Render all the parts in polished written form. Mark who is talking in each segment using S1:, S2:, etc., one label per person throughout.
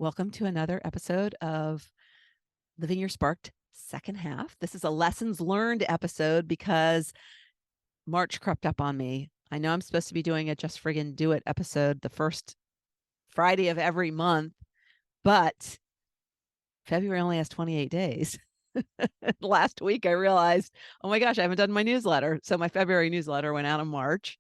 S1: Welcome to another episode of Living Your Sparked second half. This is a lessons learned episode because March crept up on me. I know I'm supposed to be doing a Just Friggin' Do It episode the first Friday of every month, but February only has 28 days. Last week I realized, oh my gosh, I haven't done my newsletter. So my February newsletter went out in March.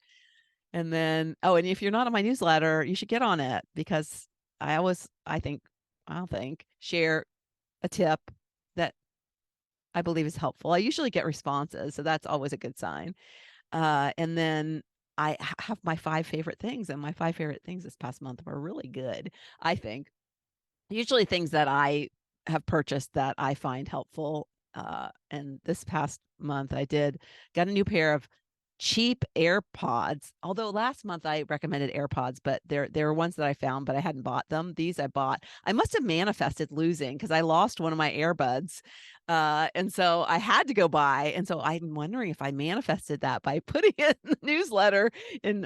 S1: And then, and if you're not on my newsletter, you should get on it because I'll think, share a tip that I believe is helpful. I usually get responses, so that's always a good sign. And then I have my 5 favorite things, and my 5 favorite things this past month were really good, I think. Usually things that I have purchased that I find helpful. And this past month I got a new pair of cheap AirPods. Although last month I recommended AirPods, but there were ones that I found, but I hadn't bought them. These I bought. I must have manifested losing because I lost one of my earbuds. And so I had to go buy. And so I'm wondering if I manifested that by putting it in the newsletter in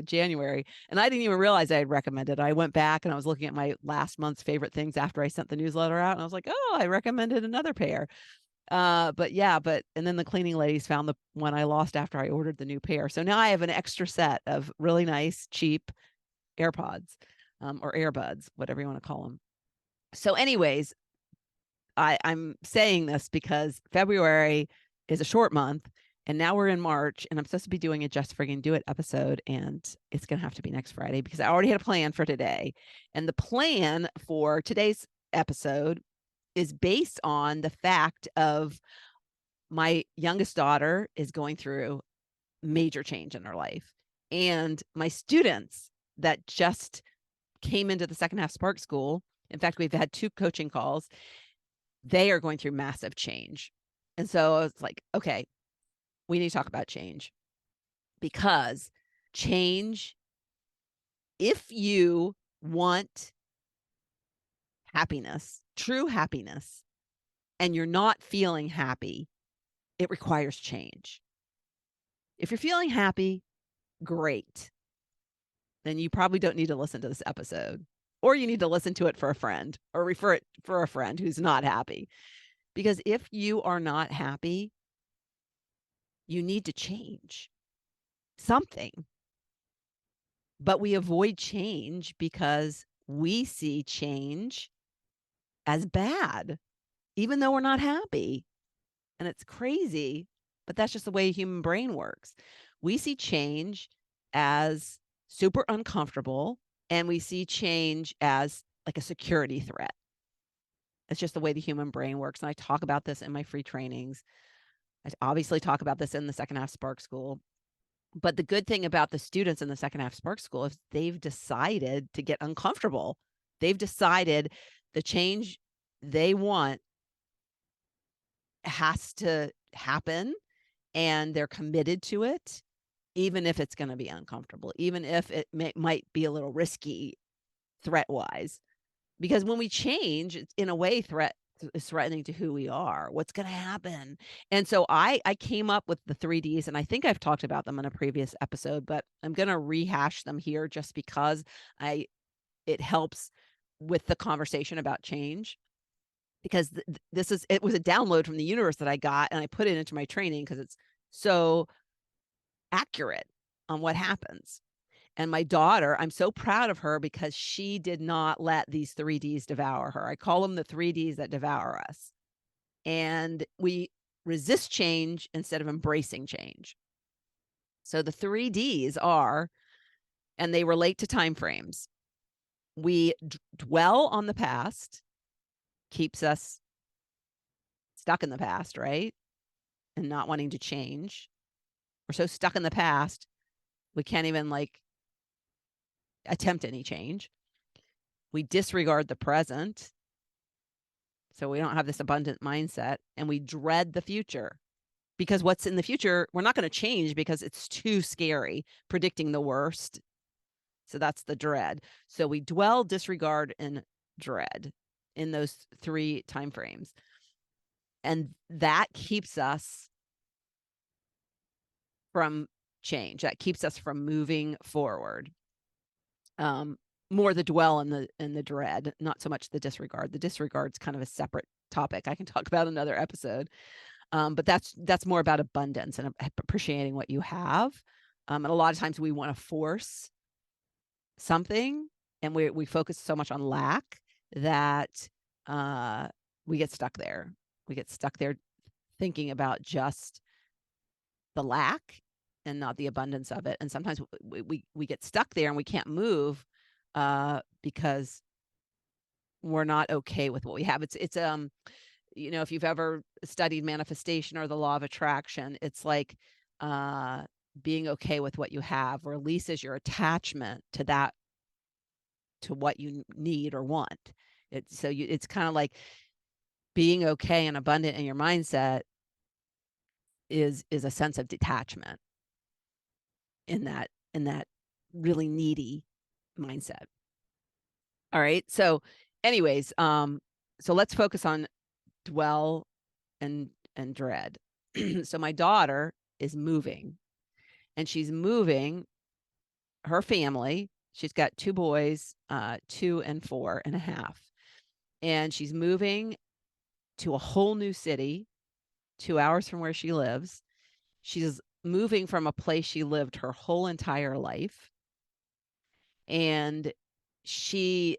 S1: January. And I didn't even realize I had recommended. I went back and I was looking at my last month's favorite things after I sent the newsletter out. And I was like, oh, I recommended another pair. And then the cleaning ladies found the one I lost after I ordered the new pair. So now I have an extra set of really nice, cheap AirPods, or earbuds, whatever you want to call them. So anyways, I'm saying this because February is a short month and now we're in March and I'm supposed to be doing a Just Friggin' Do It episode and it's going to have to be next Friday because I already had a plan for today. And the plan for today's episode is based on the fact of my youngest daughter is going through major change in her life. And my students that just came into the second half Spark School, in fact, we've had 2 coaching calls, they are going through massive change. And so I was like, okay, we need to talk about change because change, if you want happiness, true happiness, and you're not feeling happy, it requires change. If you're feeling happy, great. Then you probably don't need to listen to this episode, or you need to listen to it for a friend or refer it for a friend who's not happy. Because if you are not happy, you need to change something. But we avoid change because we see change as bad, even though we're not happy. And it's crazy, but that's just the way the human brain works. We see change as super uncomfortable, and we see change as like a security threat. It's just the way the human brain works. And I talk about this in my free trainings. I obviously talk about this in the second half Spark School. But the good thing about the students in the second half Spark School is they've decided to get uncomfortable. They've decided the change they want has to happen and they're committed to it, even if it's going to be uncomfortable, even if it might be a little risky threat wise. Because when we change, it's in a way is threatening to who we are, what's going to happen. And so I came up with the 3Ds, and I think I've talked about them in a previous episode, but I'm going to rehash them here just because it helps with the conversation about change. Because it was a download from the universe that I got, and I put it into my training because it's so accurate on what happens. And my daughter, I'm so proud of her because she did not let these 3Ds devour her. I call them the 3Ds that devour us. And we resist change instead of embracing change. So the 3Ds are, and they relate to time frames. We dwell on the past, keeps us stuck in the past, right? And not wanting to change. We're so stuck in the past, we can't even attempt any change. We disregard the present. So we don't have this abundant mindset, and we dread the future because what's in the future, we're not going to change because it's too scary, predicting the worst. So that's the dread. So we dwell, disregard, and dread in those 3 time frames. And that keeps us from change. That keeps us from moving forward. more the dwell and the dread, not so much the disregard. The disregard's kind of a separate topic I can talk about another episode. But that's more about abundance and appreciating what you have. And a lot of times we want to force something, and we focus so much on lack that we get stuck there. We get stuck there thinking about just the lack and not the abundance of it. And sometimes we get stuck there and we can't move because we're not okay with what we have. It's if you've ever studied manifestation or the law of attraction, it's like being okay with what you have releases your attachment to that, to what you need or want. It's kind of like being okay and abundant in your mindset is a sense of detachment in that really needy mindset. All right. So anyways, so let's focus on dwell and dread. So my daughter is moving, and she's moving her family. She's got 2 boys, 2 and 4.5. And she's moving to a whole new city, 2 hours from where she lives. She's moving from a place she lived her whole entire life. And she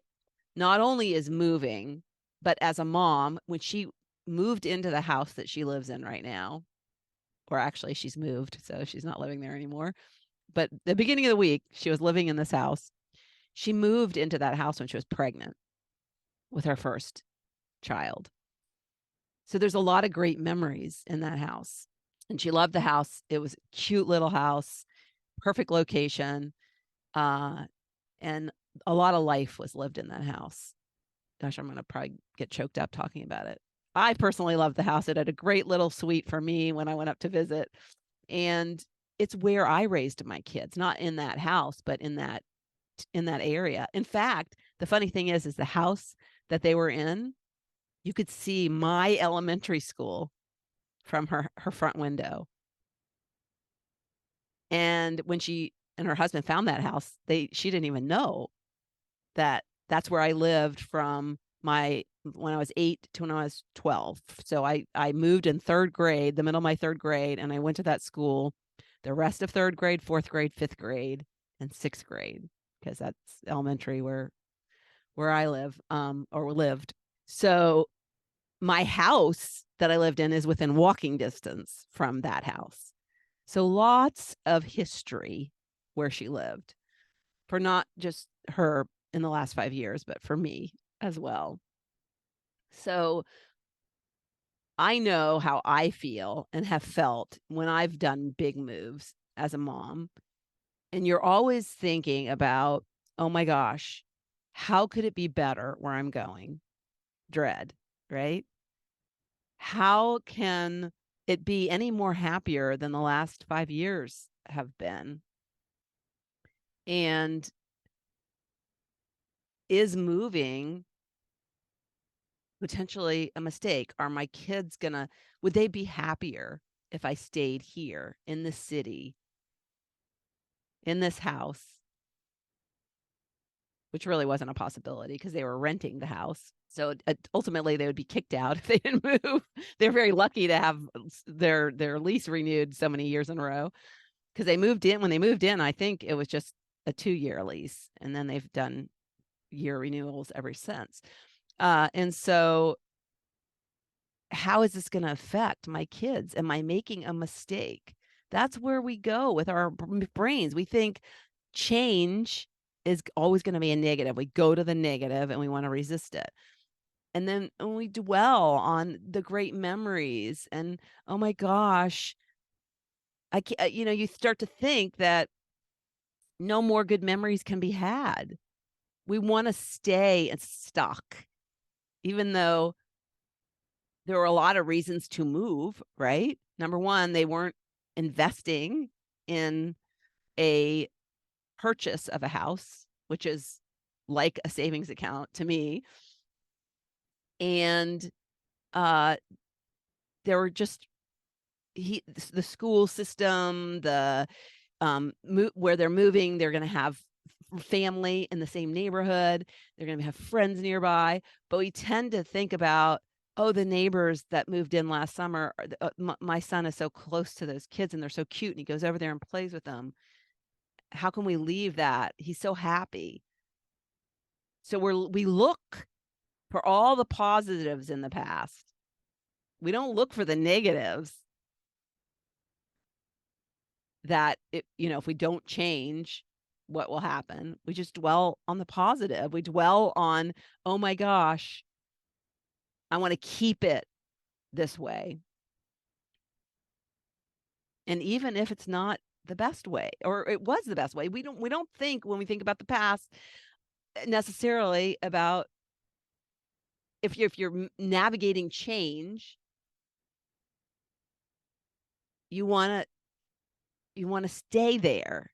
S1: not only is moving, but as a mom, when she moved into the house that she lives in right now, or actually she's moved, so she's not living there anymore. But the beginning of the week, she was living in this house. She moved into that house when she was pregnant with her first child. So there's a lot of great memories in that house. And she loved the house. It was a cute little house, perfect location. And a lot of life was lived in that house. Gosh, I'm going to probably get choked up talking about it. I personally loved the house. It had a great little suite for me when I went up to visit. And it's where I raised my kids, not in that house, but in that area. In fact, the funny thing is the house that they were in, you could see my elementary school from her front window. And when she and her husband found that house, she didn't even know that that's where I lived from when I was 8 to when I was 12. So I moved in 3rd grade, the middle of my 3rd grade, and I went to that school the rest of 3rd grade, 4th grade, 5th grade, and 6th grade, because that's elementary where I live, or lived. So my house that I lived in is within walking distance from that house. So lots of history where she lived, for not just her in the last 5 years, but for me as well. So I know how I feel and have felt when I've done big moves as a mom. And you're always thinking about, oh my gosh, how could it be better where I'm going? Dread, right? How can it be any more happier than the last 5 years have been? And is moving potentially a mistake? Are my kids would they be happier if I stayed here in this city, in this house, which really wasn't a possibility because they were renting the house. So ultimately they would be kicked out if they didn't move. They're very lucky to have their lease renewed so many years in a row, because when they moved in, I think it was just a 2-year lease, and then they've done year renewals ever since. And so how is this going to affect my kids? Am I making a mistake? That's where we go with our brains. We think change is always going to be a negative. We go to the negative and we want to resist it. And then when we dwell on the great memories and, oh my gosh, I can't, you start to think that no more good memories can be had. We want to stay stuck, even though there were a lot of reasons to move, right? Number one, they weren't investing in a purchase of a house, which is like a savings account to me. And there were just the school system, where they're moving, they're going to have family in the same neighborhood. They're going to have friends nearby. But we tend to think about, oh, the neighbors that moved in last summer, my son is so close to those kids and they're so cute and he goes over there and plays with them. How can we leave that? He's so happy. So we look for all the positives in the past. We don't look for the negatives that if we don't change, what will happen? We just dwell on the positive. We dwell on, oh my gosh, I want to keep it this way. And even if it's not the best way, or it was the best way, we don't think, when we think about the past, necessarily about if you're navigating change, you want to stay there.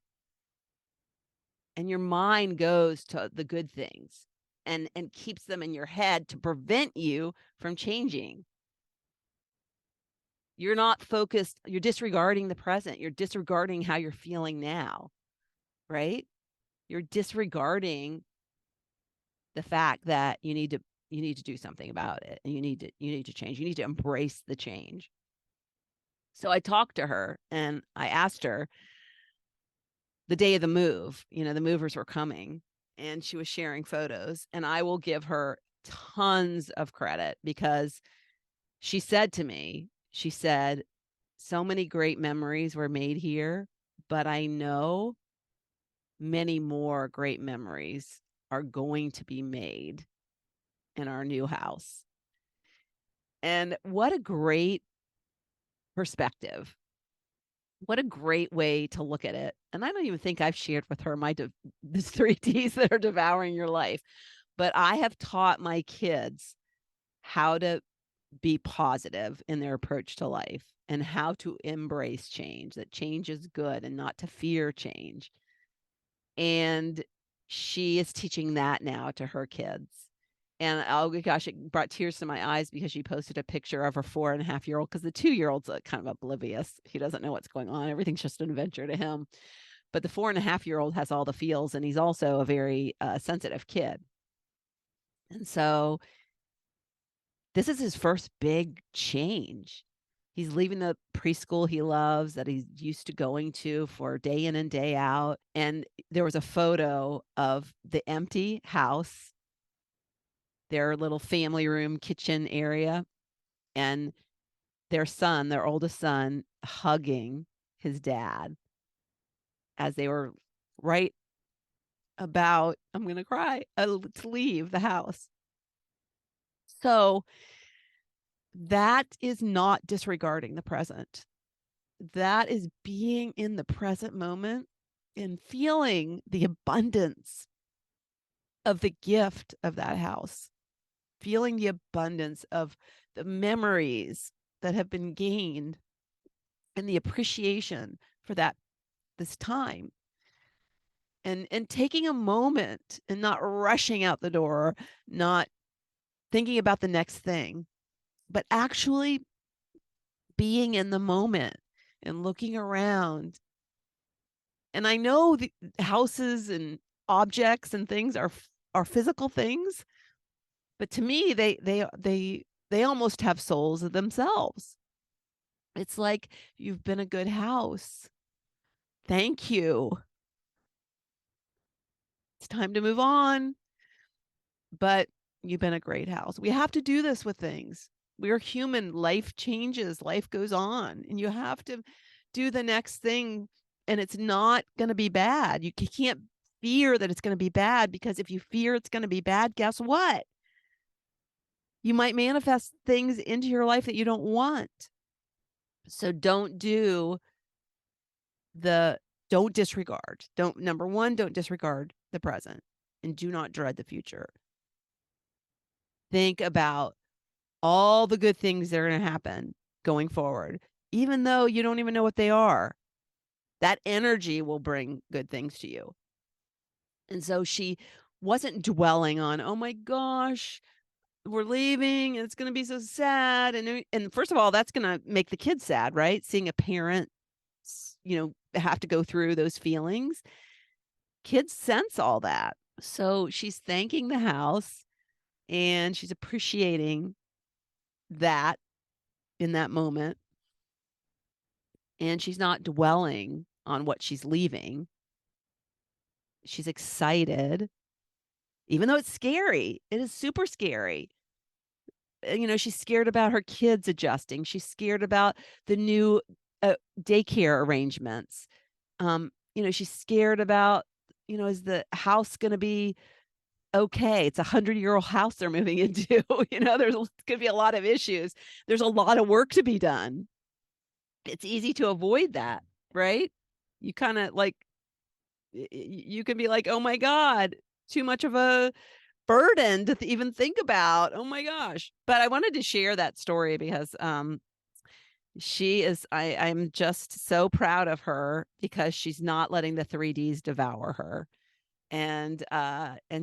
S1: And your mind goes to the good things and keeps them in your head to prevent you from changing. You're not focused, you're disregarding the present, you're disregarding how you're feeling now, right? You're disregarding the fact that you need to do something about it, and you need to change. You need to embrace the change. So I talked to her and I asked her the day of the move, the movers were coming, and she was sharing photos, and I will give her tons of credit because she said to me, so many great memories were made here, but I know many more great memories are going to be made in our new house. And what a great perspective. What a great way to look at it. And I don't even think I've shared with her these 3 Ds that are devouring your life. But I have taught my kids how to be positive in their approach to life and how to embrace change, that change is good and not to fear change. And she is teaching that now to her kids. And oh gosh, it brought tears to my eyes because she posted a picture of her 4.5-year-old, because the 2-year-old's kind of oblivious. He doesn't know what's going on. Everything's just an adventure to him. But the 4.5-year-old has all the feels, and he's also a very sensitive kid. And so this is his first big change. He's leaving the preschool he loves, that he's used to going to for day in and day out. And there was a photo of the empty house, their little family room, kitchen area, and their oldest son, hugging his dad as they were right about, I'm going to cry, to leave the house. So that is not disregarding the present. That is being in the present moment and feeling the abundance of the gift of that house, feeling the abundance of the memories that have been gained and the appreciation for this time. And taking a moment and not rushing out the door, not thinking about the next thing, but actually being in the moment and looking around. And I know the houses and objects and things are physical things, but to me, they almost have souls of themselves. It's like, you've been a good house. Thank you. It's time to move on. But you've been a great house. We have to do this with things. We are human. Life changes. Life goes on. And you have to do the next thing. And it's not going to be bad. You can't fear that it's going to be bad, because if you fear it's going to be bad, guess what? You might manifest things into your life that you don't want. So don't disregard. Number one, don't disregard the present, and do not dread the future. Think about all the good things that are going to happen going forward, even though you don't even know what they are. That energy will bring good things to you. And so she wasn't dwelling on, oh my gosh, we're leaving and it's going to be so sad. And first of all, that's going to make the kids sad, right? Seeing a parent, have to go through those feelings. Kids sense all that. So she's thanking the house and she's appreciating that in that moment. And she's not dwelling on what she's leaving. She's excited, even though it's scary. It is super scary. She's scared about her kids adjusting. She's scared about the new daycare arrangements. She's scared about, is the house going to be okay? It's a 100-year-old house they're moving into. There's going to be a lot of issues. There's a lot of work to be done. It's easy to avoid that, right? You kind of like, you can be like, oh my God, too much of a burden to even think about. Oh my gosh. But I wanted to share that story because I'm just so proud of her because she's not letting the 3Ds devour her. And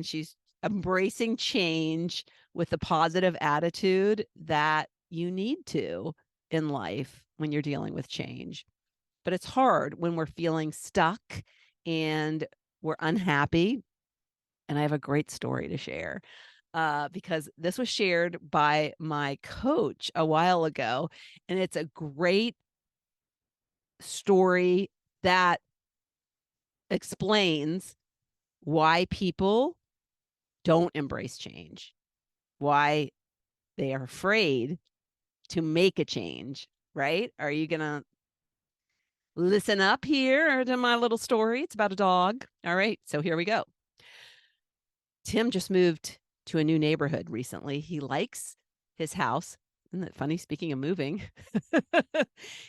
S1: she's embracing change with the positive attitude that you need to in life when you're dealing with change. But it's hard when we're feeling stuck and we're unhappy. And I have a great story to share because this was shared by my coach a while ago. And it's a great story that explains why people don't embrace change, why they are afraid to make a change, right? Are you going to listen up here to my little story? It's about a dog. All right. So here we go. Tim just moved to a new neighborhood recently. He likes his house. Isn't that funny? Speaking of moving,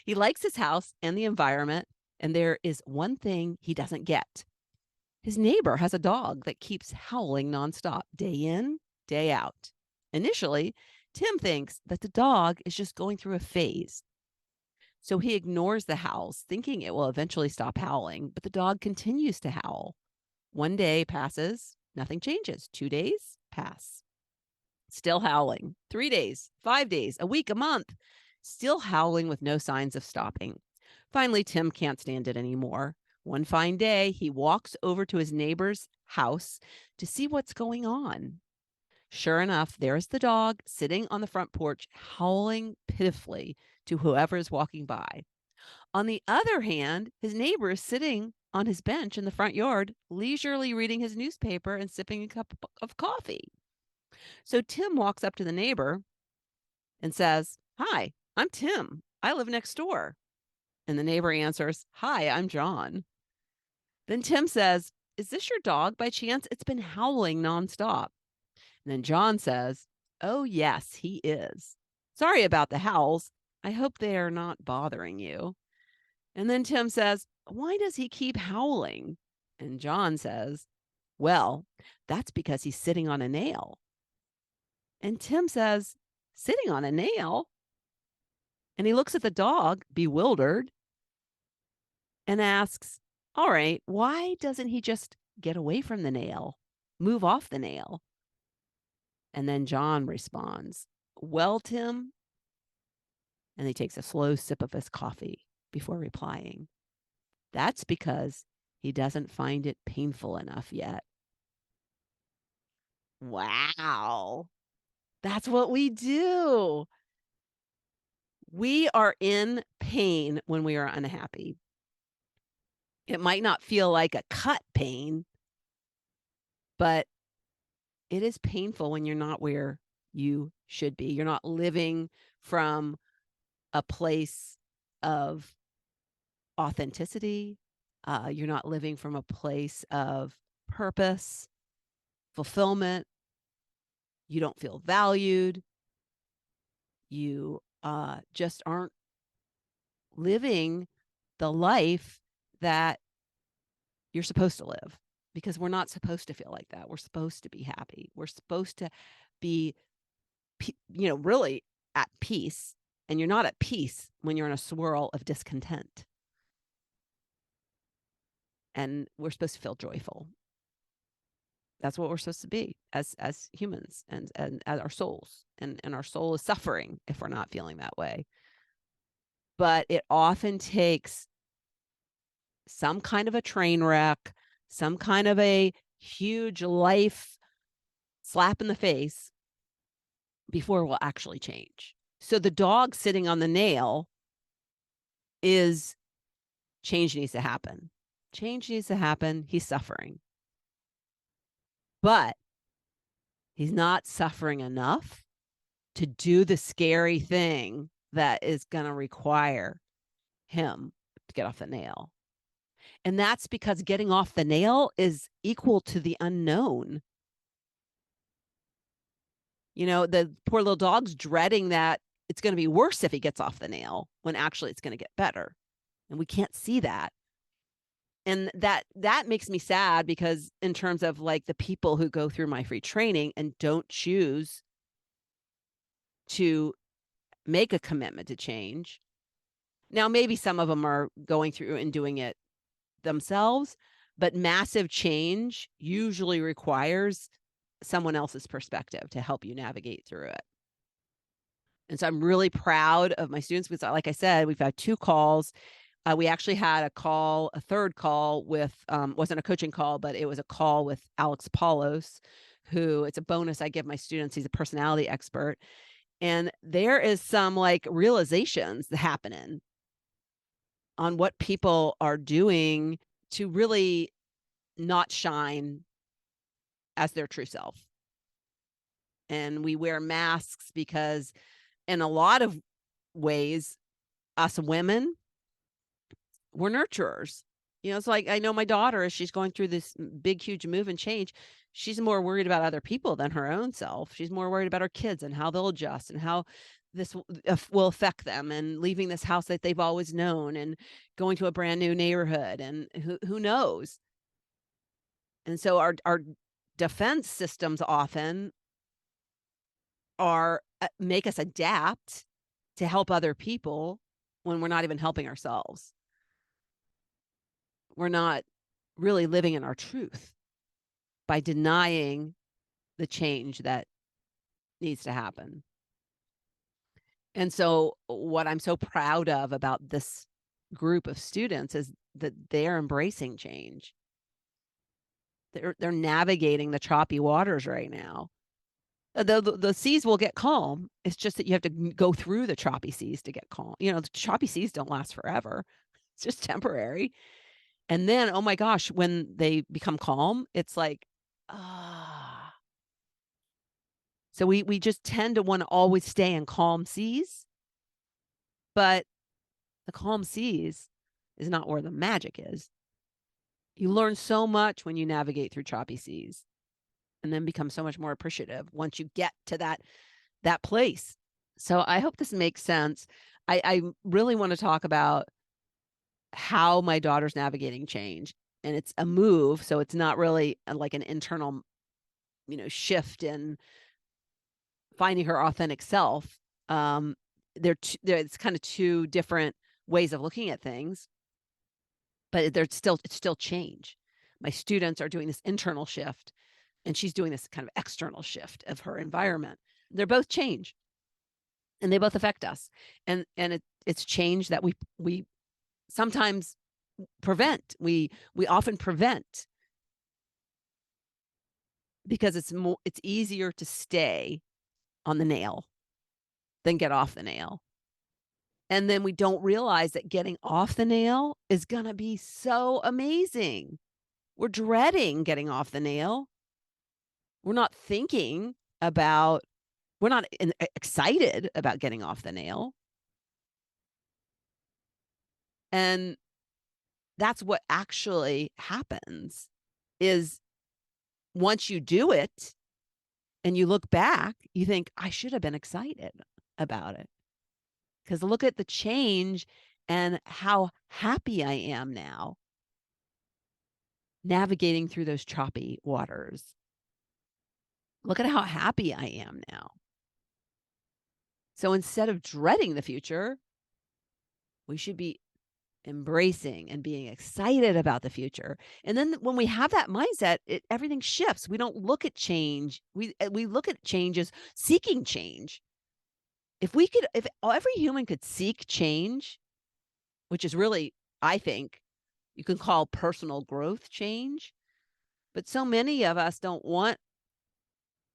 S1: he likes his house and the environment. And there is one thing he doesn't get. His neighbor has a dog that keeps howling nonstop, day in, day out. Initially, Tim thinks that the dog is just going through a phase. So he ignores the howls, thinking it will eventually stop howling, but the dog continues to howl. One day passes, nothing changes. 2 days pass. Still howling. 3 days, 5 days, a week, a month. Still howling with no signs of stopping. Finally, Tim can't stand it anymore. One fine day, he walks over to his neighbor's house to see what's going on. Sure enough, there's the dog sitting on the front porch, howling pitifully to whoever is walking by. On the other hand, his neighbor is sitting on his bench in the front yard, leisurely reading his newspaper and sipping a cup of coffee. So Tim walks up to the neighbor and says, "Hi, I'm Tim. I live next door." And the neighbor answers, "Hi, I'm John." Then Tim says, "Is this your dog by chance? It's been howling nonstop." And then John says, "Oh, yes, he is. Sorry about the howls. I hope they are not bothering you." And then Tim says, "Why does he keep howling?" And John says, "Well, that's because he's sitting on a nail." And Tim says, "Sitting on a nail?" And he looks at the dog, bewildered, and asks, "All right, why doesn't he just get away from the nail, move off the nail?" And then John responds, "Well, Tim," and he takes a slow sip of his coffee before replying, "That's because he doesn't find it painful enough yet." Wow. That's what we do. We are in pain when we are unhappy. It might not feel like a cut pain, but it is painful when you're not where you should be. You're not living from a place of authenticity. You're not living from a place of purpose, fulfillment. You don't feel valued. You just aren't living the life that you're supposed to live, because we're not supposed to feel like that. We're supposed to be happy. We're supposed to be, really at peace. And you're not at peace when you're in a swirl of discontent. And we're supposed to feel joyful. That's what we're supposed to be as humans and as our souls. And our soul is suffering if we're not feeling that way. But it often takes some kind of a train wreck, some kind of a huge life slap in the face before we'll actually change. So the dog sitting on the nail is change needs to happen. Change needs to happen. He's suffering. But he's not suffering enough to do the scary thing that is going to require him to get off the nail. And that's because getting off the nail is equal to the unknown. You know, the poor little dog's dreading that it's going to be worse if he gets off the nail when actually it's going to get better. And we can't see that. And that makes me sad because in terms of like the people who go through my free training and don't choose to make a commitment to change. Now, maybe some of them are going through and doing it themselves, but massive change usually requires someone else's perspective to help you navigate through it. And so I'm really proud of my students because, like I said, we've had 2 calls. We actually had a third call with, wasn't a coaching call, but it was a call with Alex Paulos, who it's a bonus I give my students. He's a personality expert. And there is some like realizations happening on what people are doing to really not shine as their true self. And we wear masks because in a lot of ways, us women, we're nurturers. You know, it's like I know my daughter, as she's going through this big, huge move and change, she's more worried about other people than her own self. She's more worried about her kids and how they'll adjust and how this will affect them and leaving this house that they've always known and going to a brand new neighborhood and who knows. And so our defense systems often are make us adapt to help other people when we're not even helping ourselves. We're not really living in our truth by denying the change that needs to happen. And so what I'm so proud of about this group of students is that they're embracing change. They're navigating the choppy waters right now. The seas will get calm. It's just that you have to go through the choppy seas to get calm. You know, the choppy seas don't last forever. It's just temporary. And then, oh my gosh, when they become calm, it's like, ah. So we just tend to want to always stay in calm seas, but the calm seas is not where the magic is. You learn so much when you navigate through choppy seas and then become so much more appreciative once you get to that place. So I hope this makes sense. I really want to talk about how my daughter's navigating change, and it's a move. So it's not really like an internal, shift in finding her authentic self. It's kind of 2 different ways of looking at things, but it's still change. My students are doing this internal shift, and she's doing this kind of external shift of her environment. They're both change, and they both affect us. And it's change that we sometimes prevent. We often prevent because it's easier to stay on the nail than get off the nail. And then we don't realize that getting off the nail is going to be so amazing. We're dreading getting off the nail. We're not thinking about, we're not excited about getting off the nail. And that's what actually happens is once you do it and you look back, you think, I should have been excited about it. Because look at the change and how happy I am now navigating through those choppy waters. Look at how happy I am now. So instead of dreading the future, we should be embracing and being excited about the future. And then when we have that mindset, everything shifts. We don't look at change. We look at changes, seeking change. If every human could seek change, which is really, I think, you can call personal growth change. But so many of us don't want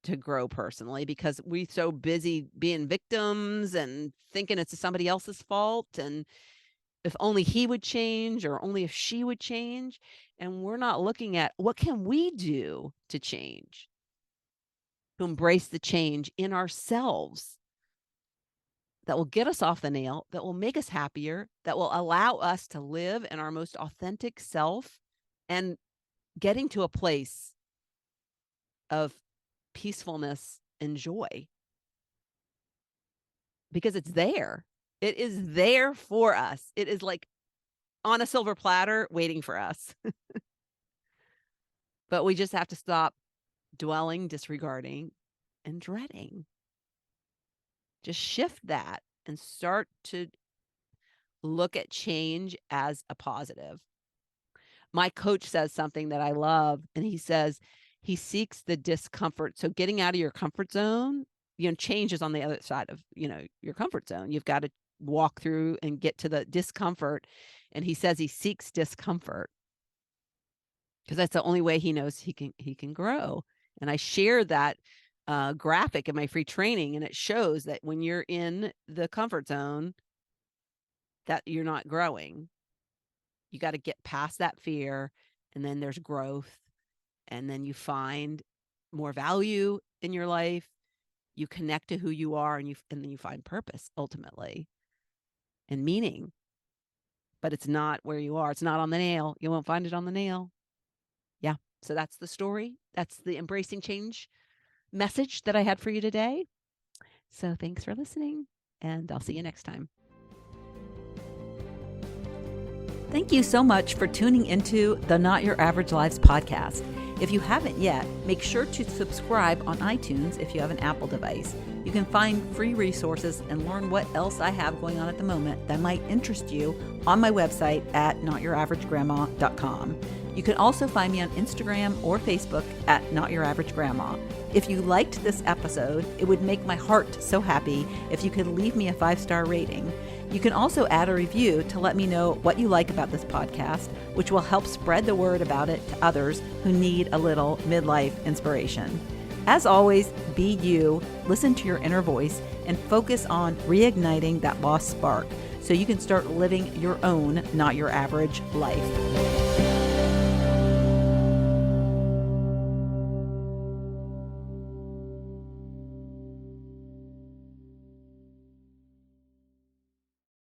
S1: to grow personally because we're so busy being victims and thinking it's somebody else's fault, and if only he would change or only if she would change, and we're not looking at what can we do to change, to embrace the change in ourselves that will get us off the nail, that will make us happier, that will allow us to live in our most authentic self and getting to a place of peacefulness and joy, because it's there. It is there for us. It is like on a silver platter waiting for us. But we just have to stop dwelling, disregarding, and dreading. Just shift that and start to look at change as a positive. My coach says something that I love, and he says he seeks the discomfort. So getting out of your comfort zone, change is on the other side of, your comfort zone. You've got to walk through and get to the discomfort. And he says he seeks discomfort because that's the only way he knows he can grow. And I share that graphic in my free training, and it shows that when you're in the comfort zone, that you're not growing. You got to get past that fear, and then there's growth, and then you find more value in your life. You connect to who you are, and then you find purpose ultimately and meaning. But it's not where you are. It's not on the nail. You won't find it on the nail. Yeah. So that's the story. That's the embracing change message that I had for you today. So thanks for listening, and I'll see you next time. Thank you so much for tuning into the Not Your Average Lives podcast. If you haven't yet, make sure to subscribe on iTunes if you have an Apple device. You can find free resources and learn what else I have going on at the moment that might interest you on my website at notyouraverage.grandma.com. You can also find me on Instagram or Facebook at Not Your Average Grandma. If you liked this episode, it would make my heart so happy if you could leave me a 5-star rating. You can also add a review to let me know what you like about this podcast, which will help spread the word about it to others who need a little midlife inspiration. As always, be you, listen to your inner voice, and focus on reigniting that lost spark so you can start living your own Not Your Average life.